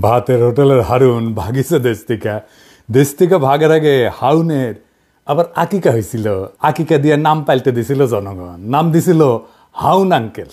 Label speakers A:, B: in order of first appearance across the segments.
A: ভাতের হোটেলের হারুন ভাগিছে দেশ থেকে ভাগের আগে হাউনের আবার আকিকা হয়েছিল। আকিকা দিয়ে নাম পাল্টে দিছিল জনগণ, নাম দিছিল হাউন আঙ্কেল।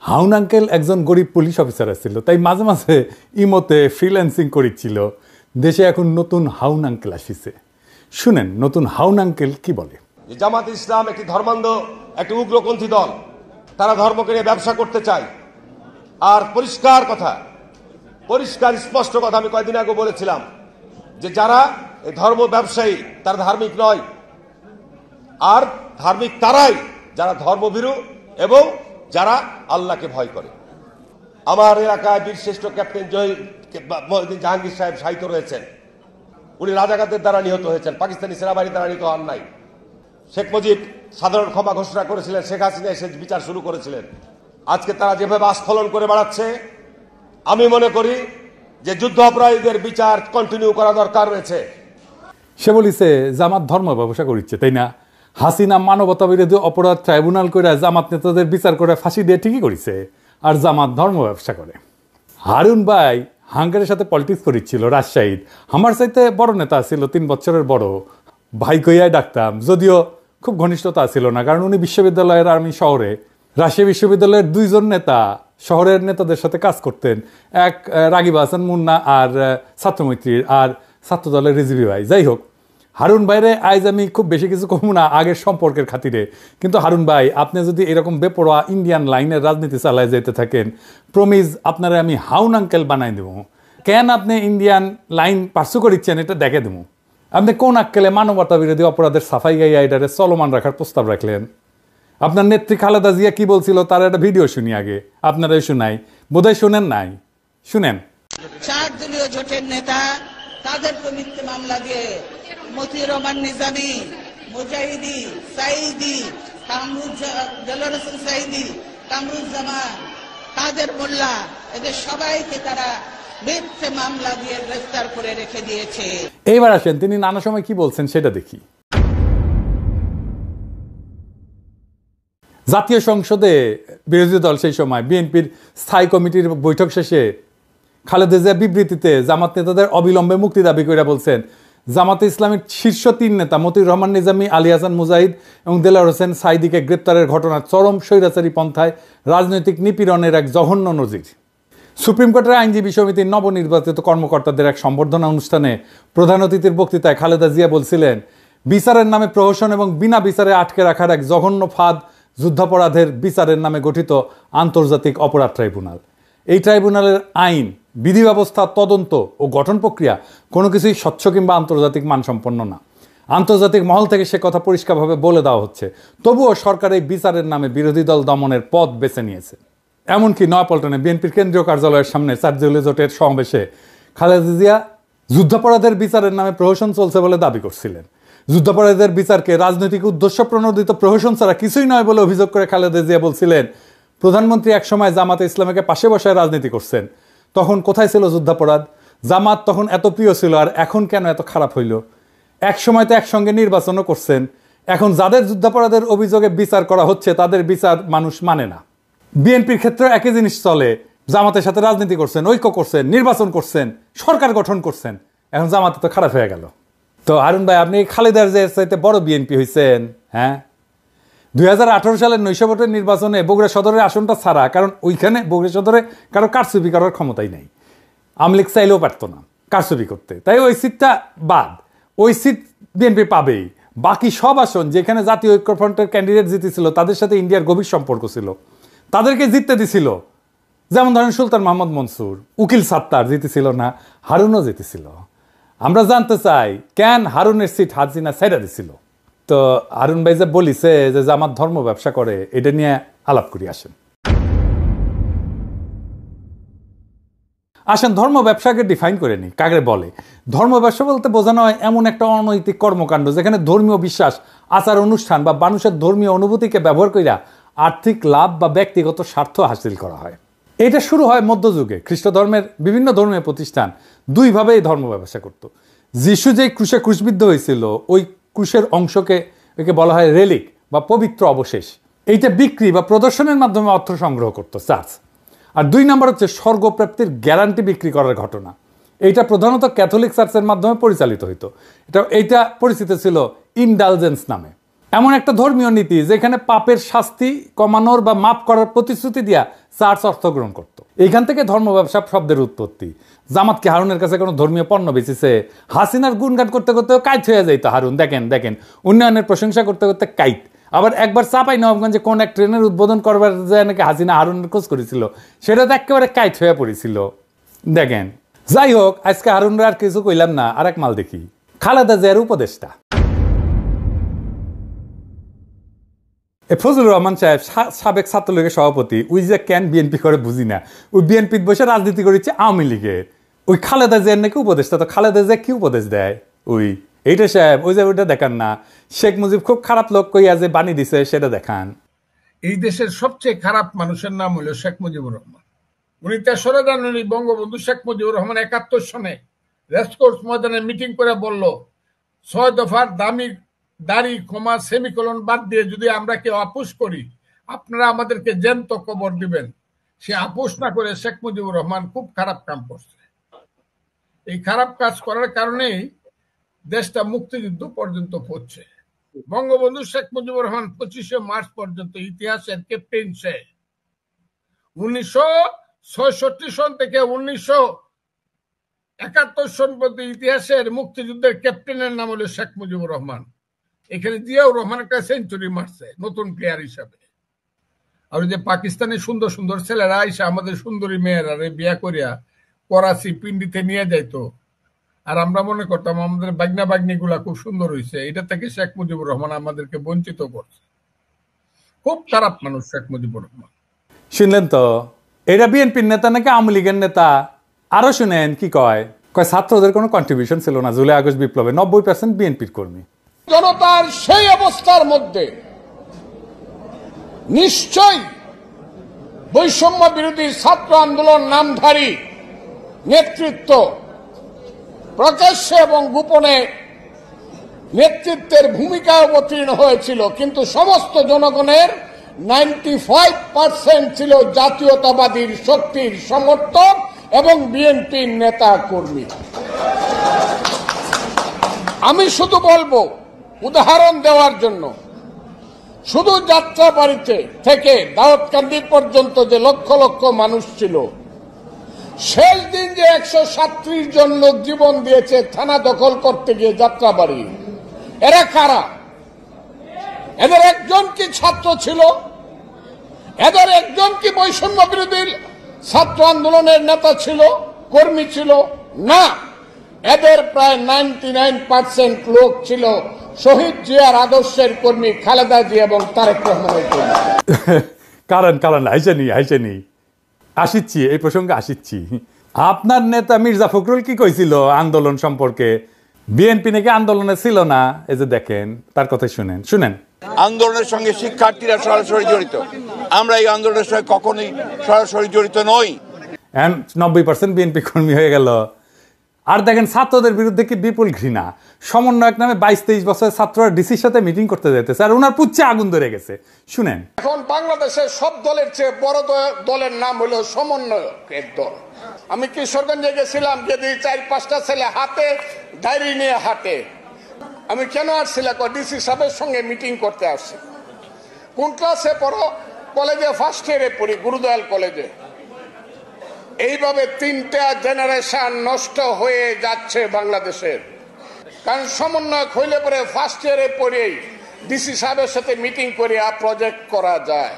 A: হাউন আঙ্কেল একজন গরিব পুলিশ অফিসার ছিল, তাই মাঝে মাঝে ইমোতে ফ্রিল্যান্সিং করেছিল। দেশে এখন নতুন হাউন আঙ্কেল আসিছে। শুনেন নতুন হাউন আঙ্কেল কি বলে।
B: জামাত ইসলাম একটি ধর্মান্ধ, একটি উগ্রপন্থী দল। তারা ধর্মকে নিয়ে ব্যবসা করতে চায়। আর পরিষ্কার স্পষ্ট কথা আমি কয়েকদিন আগে বলেছিলাম যে যারা এই ধর্ম ব্যবসায়ী তারা ধার্মিক নয়। আর ধার্মিক তারাই যারা ধর্মভীরু এবং যারা আল্লাহকে ভয় করে। আমার এলাকায় বীরশ্রেষ্ঠ ক্যাপ্টেন মহিউদ্দিন জাহাঙ্গীর সাহেব শাহিদ রয়েছেন। উনি রাজাকারদের দ্বারা নিহত হয়েছেন, পাকিস্তানি সেনাবাহিনীর দ্বারা নিহত হন নাই। শেখ মুজিব সাধারণ ক্ষমা ঘোষণা করেছিলেন, শেখ হাসিনা এসে বিচার শুরু করেছিলেন। আজকে তারা যেভাবে আস্ফলন করে বেড়াচ্ছে, আমি মনে করি যে যুদ্ধ অপরাধীদের বিচার কন্টিনিউ করা দরকার রয়েছে।
A: সে বলিছে জামাত ধর্ম ব্যবসা করিচ্ছে, তাই না? হাসিনা মানবতা বিরোধী অপরাধ ট্রাইব্যুনাল করে জামাত নেতাদের বিচার করে ফাঁসি দিয়ে ঠিকই করেছে, আর জামাত ধর্ম ব্যবসা করে। হারুন ভাই হাঙ্গারের সাথে পলিটিক্স করিচ্ছিল রাজশাহীর। আমার চাইতে বড় নেতা ছিল, 3 বছরের বড়। ভাই কইয়াই ডাকতাম, যদিও খুব ঘনিষ্ঠতা ছিল না, কারণ উনি বিশ্ববিদ্যালয়ের আর আমি শহরে। রাজশাহী বিশ্ববিদ্যালয়ের 2 জন নেতা শহরের নেতাদের সাথে কাজ করতেন, এক রাগিব হাসান মুন্না আর ছাত্রমৈত্রীর, আর ছাত্রদলের রিজভি ভাই। যাই হোক, হারুন ভাইরে আজ আমি খুব বেশি কিছু কম না আগের সম্পর্কের খাতিরে। কিন্তু হারুন ভাই, আপনি যদি এরকম বেপরোয়া ইন্ডিয়ান লাইনের রাজনীতি চালায় যেতে থাকেন, প্রমিজ আপনারা আমি হাউন আঙ্কেল বানাই দেবো। কেন আপনি ইন্ডিয়ান লাইন পার্সু করিচ্ছেন এটা দেখে দেবো। আপনি কোন আক্কেলে মানবতা বিরোধী অপরাধের সাফাই গাইয়া এটারে চলমান রাখার প্রস্তাব রাখলেন? আপনার নেত্রী খালেদা জিয়া কি বলছিল তার একটা ভিডিও শুনি আগে, আপনারাই শুনাই, বোধহয় শুনেন নাই, শুনেন।
C: 4 দলীয় জোটের নেতা তাদের মিথ্যে মামলা দিয়ে মতিউর রহমান নিজামী, মুজাহিদি, সাইদি, দেলোয়ার হোসেন সাইদি, কামরুজ্জামান, কাদের মোল্লা, এদের সবাইকে তারা মিথ্যে মামলা দিয়ে গ্রেফতার করে রেখে দিয়েছে।
A: এইবার আসেন তিনি নানা সময় কি বলছেন সেটা দেখি। জাতীয় সংসদে বিরোধী দল সেই সময় বিএনপির স্থায়ী কমিটির বৈঠক শেষে খালেদা জিয়া বিবৃতিতে জামাত নেতাদের অবিলম্বে মুক্তি দাবি করে বলছেন, জামাতে ইসলামের শীর্ষ 3 নেতা মতিউর রহমান নিজামী, আলী হাসান মুজাহিদ এবং দেলোয়ার হোসেন সাইদিকে গ্রেপ্তারের ঘটনা চরম স্বৈরাচারী পন্থায় রাজনৈতিক নিপীড়নের এক জঘন্য নজির। সুপ্রিম কোর্টের আইনজীবী সমিতির নবনির্বাচিত কর্মকর্তাদের এক সম্বর্ধনা অনুষ্ঠানে প্রধান অতিথির বক্তৃতায় খালেদা জিয়া বলছিলেন, বিচারের নামে প্রহসন এবং বিনা বিচারে আটকে রাখার এক জঘন্য ফাঁদ যুদ্ধাপরাধের বিচারের নামে গঠিত আন্তর্জাতিক অপরাধ ট্রাইব্যুনাল। এই ট্রাইব্যুনালের আইন, বিধি ব্যবস্থা, তদন্ত ও গঠন প্রক্রিয়া কোনো কিছুই স্বচ্ছ কিংবা আন্তর্জাতিক মানসম্পন্ন না। আন্তর্জাতিক মহল থেকে সে কথা পরিষ্কারভাবে বলে দেওয়া হচ্ছে। তবুও সরকার এই বিচারের নামে বিরোধী দল দমনের পথ বেছে নিয়েছে। এমনকি নয়াপল্টনে বিএনপির কেন্দ্রীয় কার্যালয়ের সামনে 4 দলীয় জোটের সমাবেশে খালেদা জিয়া যুদ্ধাপরাধের বিচারের নামে প্রহসন চলছে বলে দাবি করছিলেন। যুদ্ধাপরাধের বিচারকে রাজনৈতিক উদ্দেশ্য প্রণোদিত প্রহসন ছাড়া কিছুই নয় বলে অভিযোগ করে খালেদা জিয়া বলছিলেন, প্রধানমন্ত্রী একসময় জামাতে ইসলামকে পাশে বসায় রাজনীতি করছেন, তখন কোথায় ছিল যুদ্ধাপরাধ? জামাত তখন এত প্রিয় ছিল, আর এখন কেন এত খারাপ হইল? এক সময় তো একসঙ্গে নির্বাচনও করছেন। এখন যাদের যুদ্ধাপরাধের অভিযোগে বিচার করা হচ্ছে তাদের বিচার মানুষ মানে না। বিএনপির ক্ষেত্রে একই জিনিস চলে, জামাতের সাথে রাজনীতি করছেন, ঐক্য করছেন, নির্বাচন করছেন, সরকার গঠন করছেন, এখন জামাতে তো খারাপ হয়ে গেল। তো হারুন ভাই, আপনি খালেদার যে চাইতে বড় বিএনপি হয়েছেন। হ্যাঁ, 2018 সালের 900 ভোটের নির্বাচনে বগুড়া সদরের আসনটা ছাড়া, কারণ ওইখানে বগুড়া সদরে কারো কারচুপি করার ক্ষমতাই নাই, আওয়ামী লীগ চাইলেও পারতো না কারচুপি করতে, তাই ওই সিটটা বাদ। ওই সিট বিএনপি পাবেই। বাকি সব আসন যেখানে জাতীয় ঐক্যফ্রন্টের ক্যান্ডিডেট জিতেছিল, তাদের সাথে ইন্ডিয়ার গভীর সম্পর্ক ছিল, তাদেরকে জিততে দিছিল। যেমন ধরেন সুলতান মোহাম্মদ মনসুর, উকিল সাত্তার জিতেছিল না, হারুনও জিতেছিল। আমরা জানতে চাই কেন হারুনের সিট হাসিনা ছেড়ে দিছিল। তো হারুন ভাই যে বলিছে যে জামাত ধর্ম ব্যবসা করে, এটা নিয়ে আলাপ করি। আসেন ধর্ম ব্যবসাকে ডিফাইন করে নি, কাকে বলে। ধর্ম ব্যবসা বলতে বোঝানো হয় এমন একটা অনৈতিক কর্মকাণ্ড যেখানে ধর্মীয় বিশ্বাস, আচার অনুষ্ঠান বা মানুষের ধর্মীয় অনুভূতিকে ব্যবহার কইরা আর্থিক লাভ বা ব্যক্তিগত স্বার্থ হাসিল করা হয়। এটা শুরু হয় মধ্যযুগে। খ্রিস্ট ধর্মের বিভিন্ন ধর্মীয় প্রতিষ্ঠান 2 ভাবে এই ধর্ম ব্যবসা করত। যিশু যেই ক্রুশে ক্রুশবিদ্ধ হয়েছিল, ওই ক্রুশের অংশকে বলা হয় রেলিক বা পবিত্র অবশেষ। এইটা বিক্রি বা প্রদর্শনের মাধ্যমে অর্থ সংগ্রহ করত চার্চ। আর 2 নম্বর হচ্ছে স্বর্গপ্রাপ্তির গ্যারান্টি বিক্রি করার ঘটনা। এইটা প্রধানত ক্যাথলিক চার্চের মাধ্যমে পরিচালিত হইতো। এইটা পরিচিত ছিল ইনডালজেন্স নামে। এমন একটা ধর্মীয় নীতি যেখানে পাপের শাস্তি কমানোর বা মাফ করার প্রতিশ্রুতি দিয়া চার্চ অর্থ গ্রহণ করত। এইখান থেকে ধর্ম ব্যবসা শব্দের উৎপত্তি। জামাত কি হারুনের কাছে কোনো ধর্মীয় পণ্য বেচেছে? হাসিনার গুণগান করতে করতে কাইট হয়ে যাইতো হারুন। দেখেন উন্নয়নের প্রশংসা করতে করতে কাইট। আবার একবার চাঁপাইনবাবগঞ্জে কোন এক ট্রেনের উদ্বোধন করবার যায় নাকি হাসিনা হারুনের খোঁজ করেছিল, সেটা তো একেবারে কাইট হয়ে পড়েছিল। দেখেন, যাই হোক, আজকে হারুনরা আর কিছু কইলাম না, আর এক মাল দেখি। খালেদা জিয়ার উপদেষ্টা ফজলুর রহমান সাহেব, সাবেক ছাত্রলীগের সভাপতি, ওই যে কেন বিএনপি করে বুঝি না, ওই বিএনপি বসে রাজনীতি করেছে আওয়ামী লীগের। ওই খালেদা জিয়ার নাকি উপদেষ্টা, তো খালেদা জিয়া কি উপদেশ দেয়? এইটা সাহেব, ওই যে ওইটা দেখান না, শেখ মুজিব খুব খারাপ লোক কইয়া যে বাণী দিছে সেটা দেখান।
D: এই দেশের সবচেয়ে খারাপ মানুষের নাম হলো শেখ মুজিবুর রহমান। উনি 3রা জানুয়ারি বঙ্গবন্ধু শেখ মুজিবুর রহমান 71 সনে রেসকোর্স ময়দানে মিটিং করে বলল, 6 দফার দাড়ি কমা সেমিকোলন বাদ দিয়ে যদি আমরা কেউ আপোষ করি, আপনারা আমাদেরকে জ্যান্ত কবর দিবেন। সে আপোষ না করে শেখ মুজিবুর রহমান খুব খারাপ কাম করছে। এই খারাপ কাজ করার কারণেই দেশটা মুক্তিযুদ্ধ পর্যন্ত পড়ছে। বঙ্গবন্ধু শেখ মুজিবুর রহমান 25শে মার্চ পর্যন্ত ইতিহাসের ক্যাপ্টেন সে। 1966 সন থেকে 1971 সন পর্যন্ত ইতিহাসের মুক্তিযুদ্ধের ক্যাপ্টেনের নাম হলো শেখ মুজিবুর রহমান। এখানে জিয়াউর রহমান একটা সেঞ্চুরি মারছে নতুন প্লেয়ার হিসাবে। আর যে পাকিস্তানি সুন্দর সুন্দর ছেলেরা আইসা আমাদের সুন্দরী মেয়েরা বিয়া করিয়া করাচি পিন্ডিতে নিয়ে যাইতো, আর আমরা মনে করতাম আমাদের বাগনা বাগনি গুলা খুব সুন্দর হয়েছে। এটা থেকে শেখ মুজিবুর রহমান আমাদেরকে বঞ্চিত করছে। খুব খারাপ মানুষ শেখ মুজিবুর রহমান।
A: শুনলেন তো, এটা বিএনপির নেতা নাকি আওয়ামী লীগের নেতা? আরো শুনেন কি কয়। ছাত্রদের কোনো কন্ট্রিবিউশন ছিল না জুলাই আগস্ট বিপ্লবে, 90% বিএনপির কর্মী।
E: জনতার সেই অবস্থার মধ্যে নিশ্চয়ই বৈষম্য বিরোধী ছাত্র আন্দোলন নামধারী নেতৃত্ব প্রকাশ্যে এবং গোপনে নেতৃত্বের ভূমিকায় অবতীর্ণ হয়েছিল, কিন্তু সমস্ত জনগণের 95% ছিল জাতীয়তাবাদী শক্তির সমর্থক এবং বিএনপির নেতা কর্মী। আমি শুধু বলবো, উদাহরণ দেওয়ার জন্য, শুধু যাত্রাবাড়িতে থেকে দাউদকান্দি পর্যন্ত যে লক্ষ লক্ষ মানুষ ছিল, শেষ দিন যে 137 জন লোক জীবন দিয়েছে থানা দখল করতে গিয়ে যাত্রাবাড়ি, এরা কারা? এদের একজন কি ছাত্র ছিল? এদের একজন কি বৈষম্য বিরোধী ছাত্র আন্দোলনের নেতা ছিল, কর্মী ছিল? না, এদের প্রায় 99% লোক ছিল শহীদ জিয়ার আদর্শের কর্মী, খালেদা জিয়া এবং তারেক রহমানের কর্মী।
A: কারণ আইসেনি আসিচ্ছি, এই প্রসঙ্গে আসিচ্ছি। আপনার নেতা মির্জা ফখরুল কি কইছিল আন্দোলন সম্পর্কে? বিএনপি নাকি আন্দোলনে ছিল না। এই যে দেখেন, তার কথা শুনেন।
F: আন্দোলনের সঙ্গে শিক্ষার্থীরা সরাসরি জড়িত, আমরা এই আন্দোলনের সঙ্গে কখনোই সরাসরি জড়িত নই।
A: 90% বিএনপি কর্মী হয়ে গেল। আর দেখেন, ছাত্রদের বিরুদ্ধে কি বিপুল ঘৃণা। সমন্বয়ক নামে 22-23 বছরের ছাত্ররা ডিসির সাথে মিটিং করতে যেতেছে, আর ওনার পুচ্ছে আগুন ধরে গেছে। শুনেন,
E: এখন বাংলাদেশের সব দলের চেয়ে বড় দলের নাম হলো সমন্বয়কের দল। আমি কিশোরগঞ্জে গেছিলাম, যদি 4-5টা ছেলে হাতে ডায়েরি নিয়ে হাঁটে। আমি কেন আসছিলাম? ডিসি সাহেবের সঙ্গে মিটিং করতে আসছি। কোন ক্লাসে পড়ো? কলেজে ফার্স্ট ইয়ারে পড়ি, গুরুদয়াল কলেজে। এইভাবে 3টা জেনারেশন নষ্ট হয়ে যাচ্ছে বাংলাদেশের। কারণ সমন্বয়ক হইলে পরে ফার্স্ট ইয়ারে পড়েই ডিসি সাহেবের সাথে মিটিং করে প্রজেক্ট করা যায়।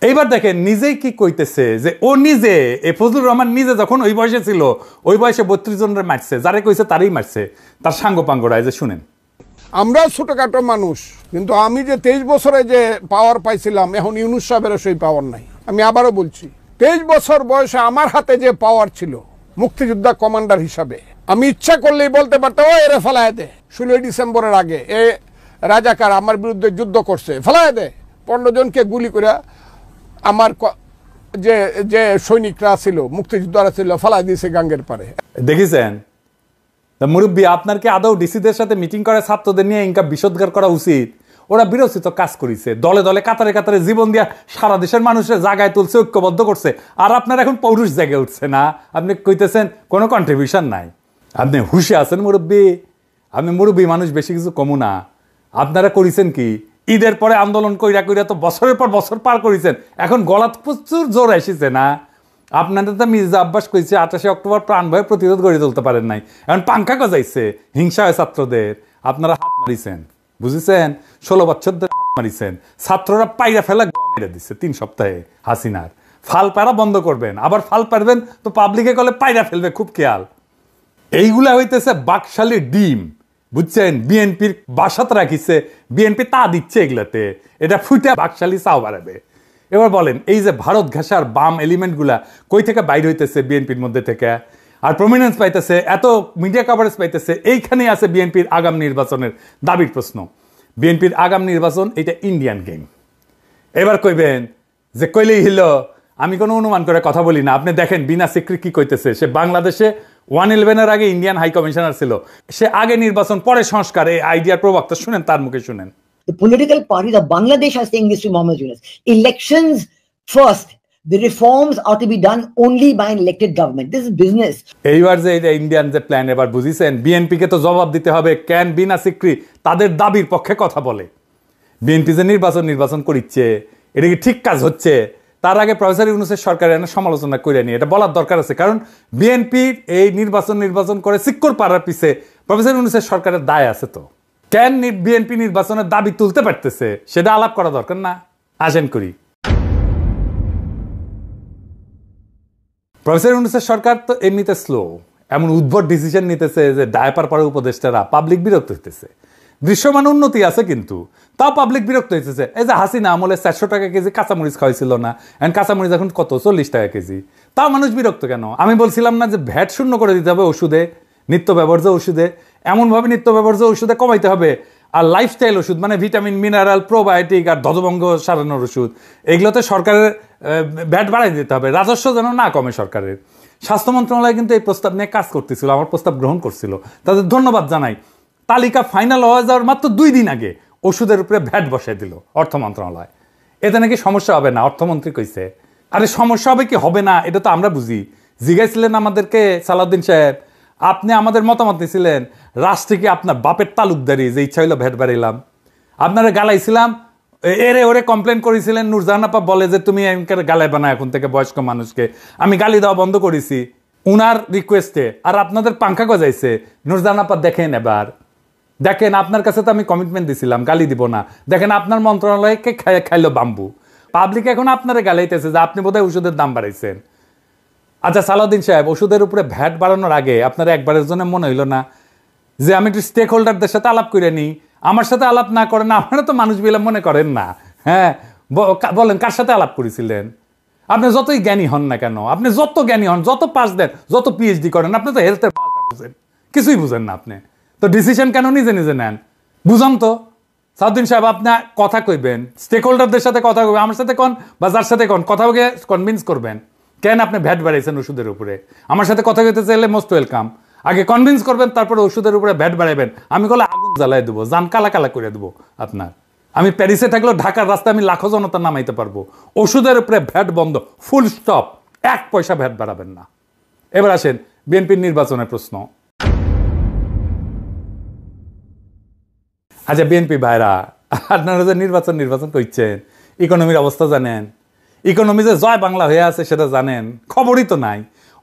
A: এইবার দেখেন নিজেই কি কইতেছে, যে ও নিজে, ফজলুর রহমান নিজে যখন ওই বয়সে ছিল, ওই বয়সে 32 জনের মারছে, যারে কইছে তারই মারছে, তার সাঙ্গপাঙ্গরা। এই যে শুনেন,
D: আমরা ছোটখাটো মানুষ, কিন্তু আমি যে 23 বছরে যে পাওয়ার পাইছিলাম, এখন ইউনূস সাহেবের সেই পাওয়ার নাই। আমি আবারও বলছি, 23 বছর বয়সে আমার হাতে যে পাওয়ার ছিল মুক্তিযোদ্ধা কমান্ডার হিসাবে, আমি ইচ্ছা করলেই বলতে পারতাম, ও এরে ফেলায় দে, 16 ডিসেম্বরের আগে এ রাজাকার আমার বিরুদ্ধে যুদ্ধ করছে, ফেলায় দে। 15 জনকে গুলি করে আমার যে সৈনিকরা ছিল, মুক্তিযোদ্ধারা ছিল, ফেলায় দিয়েছে গাঙ্গের পারে।
A: দেখেছেন মুরব্বী, আপনার কি আদৌ ডিসিদের সাথে মিটিং করে ছাত্রদের নিয়ে ইনকা বিষোদ্গার করা উচিত? ওরা বিরোচিত কাজ করেছে, দলে দলে কাতারে কাতারে জীবন দিয়া সারা দেশের মানুষের জায়গায় তুলছে, ঐক্যবদ্ধ করছে। আর আপনার এখন পৌরুষ জায়গায় উঠছে না, আপনি কইতেছেন কোনো কন্ট্রিবিউশন নাই। আপনি হুশে আছেন মুরব্বী, আপনি মুরব্বী মানুষ, বেশি কিছু কমু না। আপনারা করেছেন কি, ঈদের পরে আন্দোলন কইরা কইরা তো বছরের পর বছর পার করেছেন, এখন গলাত প্রচুর জোর এসেছে না? আপনাদের তো মির্জা আব্বাস কইছে 28 অক্টোবর প্রাণ ভয়ে প্রতিরোধ গড়ে তুলতে পারেন নাই, এখন পাঙ্খা গজাইছে, হিংসা হয় ছাত্রদের, আপনারা হাত মারিছেন, বুঝেছেন? 16 বছর ধরে হাত মারিছেন, ছাত্ররা পাইরা ফেলা মেরে দিচ্ছে 3 সপ্তাহে হাসিনার। ফাল পারা বন্ধ করবেন, আবার ফাল পারবেন তো পাবলিকে কলে পাইরা ফেলবে, খুব খেয়াল। এইগুলা হইতেছে বাকশালী ডিম, বুঝছেন? বিএনপির বাসাত রাখিছে, বিএনপি তা দিচ্ছে এগুলাতে, এটা ফুটে বাকশালী চাও বাড়াবে। এবার বলেন, এই যে ভারত ঘেঁষার বাম এলিমেন্টগুলা কই থেকে বাইর হইতেছে বিএনপির মধ্যে থেকে, আর প্রমিনেন্স পাইতেছে, এত মিডিয়া কভারেজ পাইতেছে, এইখানেই আছে বিএনপির আগাম নির্বাচনের দাবির প্রশ্ন। বিএনপির আগাম নির্বাচন এটা ইন্ডিয়ান গেম। এবার কইবেন যে কইলেই হইল, আমি কোনো অনুমান করে কথা বলি না। আপনি দেখেন বিনা সিক্রি কি কইতেছে, সে বাংলাদেশে 111-এর আগে ইন্ডিয়ান হাই কমিশনার ছিল, সে আগে নির্বাচন পরে সংস্কার, এই আইডিয়ার প্রবক্তা। শুনেন তার মুখে শুনেন।
G: The political parties of Bangladesh are saying this to Mohammed Yunus. Elections first. The reforms are to be done only by an elected government. This is business.
A: এইবার যে এটা ইন্ডিয়ান যে প্ল্যান, এবার বুঝিছেন? বিএনপিকে তো জবাব দিতে হবে, কেন বিনা সিক্রি তাদের দাবির পক্ষে কথা বলে। বিএনপি যে নির্বাচন করিচ্ছে, এটা কি ঠিক কাজ হচ্ছে? তার আগে প্রফেসর ইউনূসের সরকারের সমালোচনা করে নিয়ে এটা বলার দরকার আছে, কারণ বিএনপির এই নির্বাচন করে সিক্কর পাড়ার পিছে প্রফেসর ইউনূসের সরকারের দায় আছে। তো কেন বিএনপি নির্বাচনের দাবি তুলতে পারতেছে সেটা আলাপ করা দরকার না? আসেন করি। প্রফেসর ইউনূসের সরকার তো এমনিতে স্লো, এমন উদ্ভট ডিসিশন নিতেছে যে ডায়াপার পরে উপদেষ্টারা, পাবলিক বিরক্ত হইতেছে। দৃশ্যমান উন্নতি আছে কিন্তু তাও পাবলিক বিরক্ত হইতেছে। এই যে হাসিনা আমলে 400 টাকা কেজি কাঁচামরিচ খাওয়াইছিল না, এখন কাঁচামরিচ এখন কত, 40 টাকা কেজি, তাও মানুষ বিরক্ত কেন? আমি বলছিলাম না যে ভ্যাট শূন্য করে দিতে হবে ওষুধে, নিত্য ব্যবহার্য ওষুধে, এমনভাবে নিত্য ব্যবহার্য ওষুধে কমাইতে হবে। আর লাইফস্টাইল ওষুধ মানে ভিটামিন, মিনারেল, প্রোবায়োটিক আর ধ্বজভঙ্গ সারানোর ওষুধ, এগুলোতে সরকারের ভ্যাট বাড়াই দিতে হবে, রাজস্ব যেন না কমে সরকারের। স্বাস্থ্য মন্ত্রণালয় কিন্তু এই প্রস্তাব নিয়ে কাজ করতেছিল, আমার প্রস্তাব গ্রহণ করছিল, তাদের ধন্যবাদ জানাই। তালিকা ফাইনাল হয়ে যাওয়ার মাত্র 2 দিন আগে ওষুধের উপরে ভ্যাট বসাই দিল অর্থ মন্ত্রণালয়। এতে নাকি সমস্যা হবে না, অর্থমন্ত্রী কইছে। আরে সমস্যা হবে কি হবে না এটা তো আমরা বুঝি। জিজ্ঞাসছিলেন আমাদেরকে সালাউদ্দিন সাহেব, আপনি আমাদের মতামত নিয়েছিলেন, রাষ্ট্রে কি আপনার বাপের তালুকদারি যে ইচ্ছা হইলো ভ্যাট বাড়াইলাম? আপনারা গালাইছিলাম, এরে ওরে কমপ্লেন করেছিলেন। নূরজাহান আপা বলে যে তুমি গালায় বানা এখন থেকে বয়স্ক মানুষকে, আমি গালি দেওয়া বন্ধ করেছি উনার রিকোয়েস্টে, আর আপনাদের পাঙ্খা গজাইছে। নূরজাহান আপা দেখেন, এবার দেখেন, আপনার কাছে তো আমি কমিটমেন্ট দিছিলাম গালি দিব না, দেখেন আপনার মন্ত্রণালয়কে খাইলো বাম্বু। পাবলিক এখন আপনারে গালাইতেছে যে আপনি বোধহয় ওষুধের দাম বাড়াইছেন। আচ্ছা সালাউদ্দিন সাহেব, ওষুধের উপরে ভ্যাট বাড়ানোর আগে আপনার একবারের জন্য মনে হইল না যে আমি একটু স্টেক হোল্ডারদের সাথে আলাপ করে নিই? আমার সাথে আলাপ না করেন, আপনারা তো মানুষ বিলা মনে করেন না। হ্যাঁ বলেন, কার সাথে আলাপ করেছিলেন? আপনি যতই জ্ঞানী হন না কেন, আপনি যত জ্ঞানী হন, যত পাস দেন, যত পিএইচডি করেন, আপনি তো হেলথের বুঝেন, কিছুই বুঝেন না। আপনি তো ডিসিশন কেন নিজে নিজে নেন? বুঝান তো সাউদ্দিন সাহেব, আপনি কথা কইবেন, স্টেক হোল্ডারদের সাথে কথা কইবেন, আমার সাথে কোন বা যার সাথে কোন কথা বলে কনভিন্স করবেন কেন আপনি ভ্যাট বাড়াইছেন ওষুধের উপরে। আমার সাথে কথা কইতে চাইলে মোস্ট ওয়েলকাম, আগে কনভিন্স করবেন, তারপরে ওষুধের উপরে ভ্যাট বাড়াইবেন। আমি বলে আগুন জ্বালাই দেবো, জান কালা কালা করে দেবো আপনার। আমি প্যারিসে থাকলেও ঢাকার রাস্তায় আমি লাখো জনতা নামাইতে পারবো। ওষুধের উপরে ভ্যাট বন্ধ, ফুল স্টপ, 1 পয়সা ভ্যাট বাড়াবেন না। এবার আসেন বিএনপির নির্বাচনের প্রশ্ন। আচ্ছা বিএনপি ভাইরা, আপনারা যে নির্বাচন করছেন, ইকোনমির অবস্থা জানেন? ইকোনমি যে জয় বাংলা হয়ে আছে সেটা জানেন? খবরই তো নাই।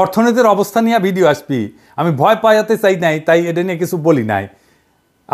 A: অর্থনীতির অবস্থা নিয়ে ভিডিও আসবি, আমি ভয় পাইতে চাই নাই, তাই এটা নিয়ে কিছু বলি নাই।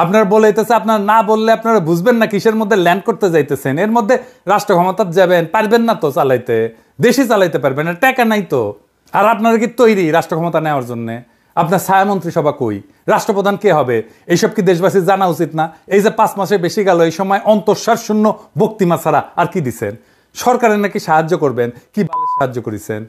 A: আপনার বলেছে, আপনার না বললে আপনারা বুঝবেন না কিসের মধ্যে ল্যান্ড করতে যাইতেছেন। এর মধ্যে রাষ্ট্র ক্ষমতা যাবেন, পারবেন না তো চালাইতে, দেশই চালাইতে পারবেন না, টাকা নাই তো। আর আপনারা কি তৈরি রাষ্ট্র ক্ষমতা নেওয়ার জন্যে? আপনার ছায়ামন্ত্রী সভা কই? রাষ্ট্রপ্রধান কে হবে? এইসব কি দেশবাসীর জানা উচিত না? এই যে 5 মাসে বেশি গেল, এই সময় অন্তঃসার শূন্য বক্তিমা ছাড়া আর কি দিচ্ছেন? সরকারের নাকি সাহায্য করবেন, কি সাহায্য করেছেন?